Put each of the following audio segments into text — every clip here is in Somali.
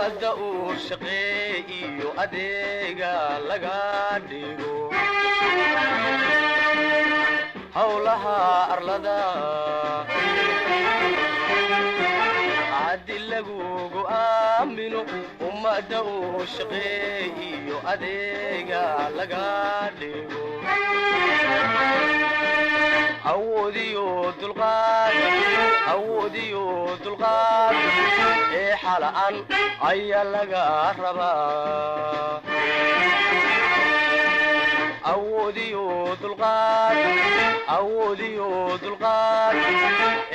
ummadda uu shaqeeyo adeega laga dhigo hawlaha arlada عدل لغو آمنو ummadda uu shaqeeyo adeega laga dhigo awoodiyo dulqaad ee xalaan ayaa laga rabaa awoodiyo dulqaad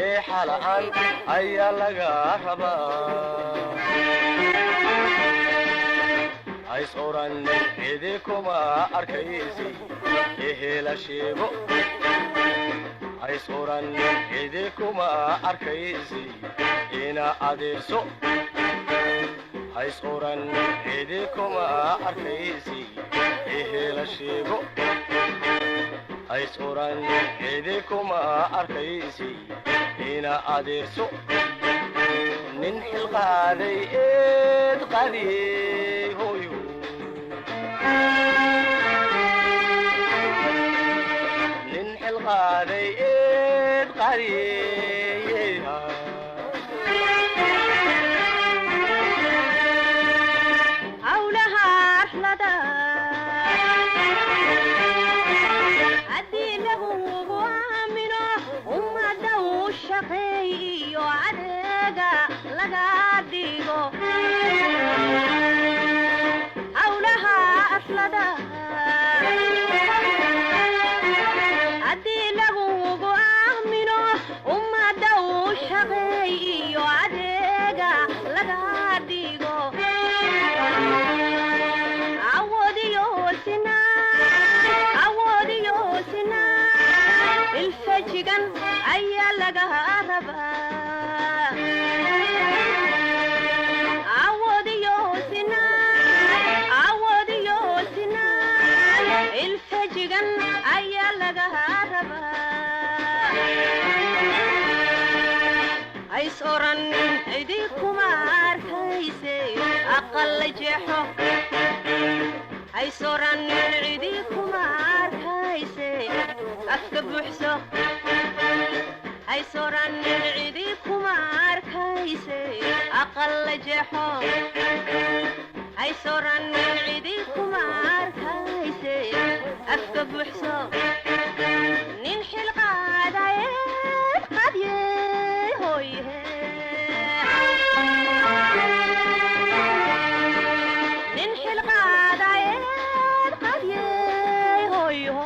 ee xalaan ayaa laga rabaa ays oran idikuma arkaysi ehela sheego ays oran idikuma arkaysi ina adeerso ays oran idikuma arkaysi ehela sheego ays oran idikuma arkaysi ina adeerso nin xilqaaday eed qadiyey hooyo nin xilqaaday eed qadiyey hawlaha arlada haddii lagu aamino ummadda uu shaqeeyo adeega laga dhigo hawlaha arlada haddii lagu aamino ummadda uu shaqeeyo adeega laga dhigo awoodiyo sinaa ilfajigan ayaa laga rabaa awoodiyo sinaa ilfajigan ayaa laga rabaa ays oran idikuma arkayse aqal jeexo ays oran idikuma arkayse afka buuxso ays oran idikuma arkayse aqal jeexo ays oran idikuma arkayse afka buuxso nin xilqaaday qadiyey hooye nin xilqaaday qadiyey hooyo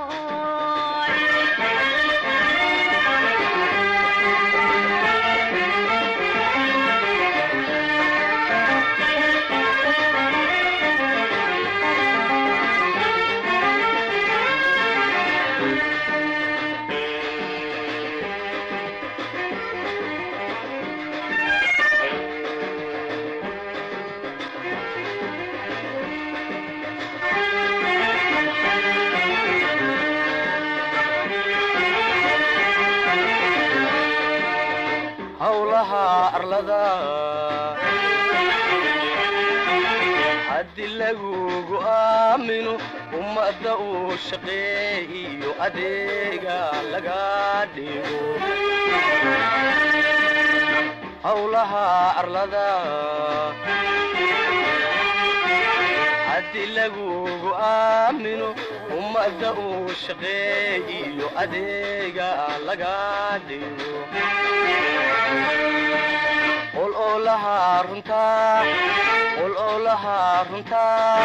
hawlaha arlada haddii lagu aamino ummadda uu shaqeeyo adeega laga dhigo hawlaha arlada haddii lagu aamino ummadda uu shaqeeyo adeega laga dhigo qol oo lahaa runtaa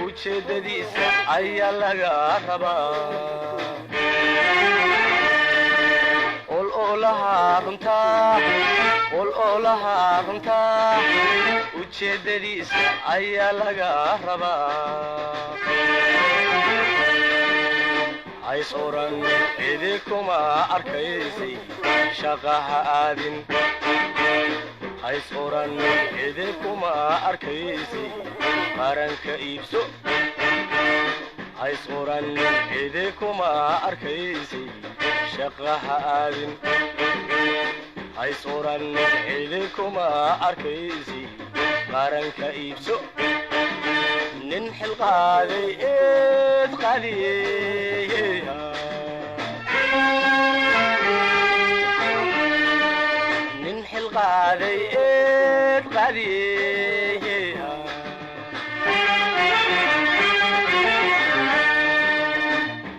ujeeddadiisa ayaa laga rabaa qol oo lahaa runtaa ujeeddadiisa ayaa laga rabaa ays oran idikuma arkaysay shaqaha aadin ays oran idikuma arkaysay qaranka iibso ays oran idikuma arkaysay shaqaha aadin ays oran idikuma arkaysay qaranka iibso nin xil qaaday eed qadiyeeya nin xil qaaday eed qadiyeeya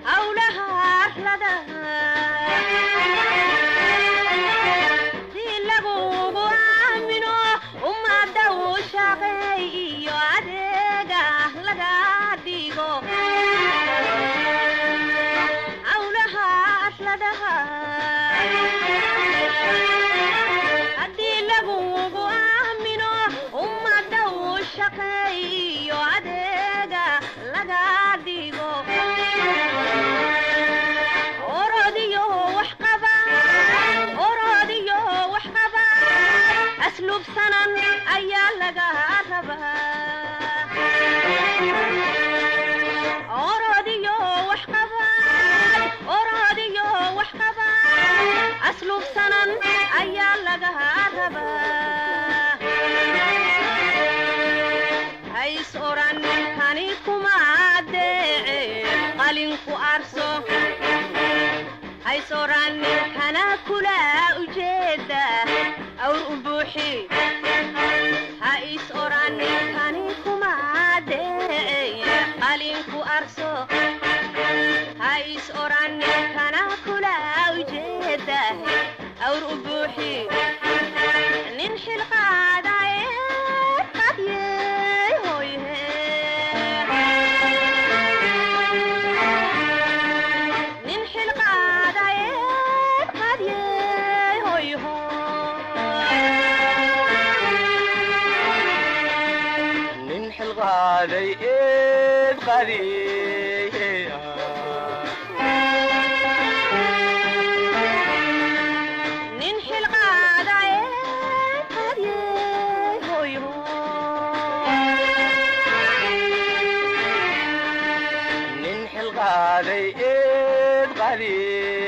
hawlaha arlada si lagugu aamino ummadda u shaqeey iyo adeega laga dhigo hawlaha arladaha haddii lagugu aamino ummadda u shaqeey iyo adeega laga dhigo orodiyo wax qaba asluub sanan ayaa laga rabaa orodiyo wax qaba asluub sanan ayaa laga rabaa hays oran kani kuma adeece qalinku arso hays oran kana kula ujeeda awr u buuxi hays oran kani kuma adeece qalinku arso hays oran kana kula ujeeda awr u buuxi nin xil qaaday qadiyey hooyhe nin xil qaaday qadiyey hooyho nin xil qaaday eed qadiyeeya nin xil qaaday qadiyey hooyho nin xil qaaday eed qadiyeeya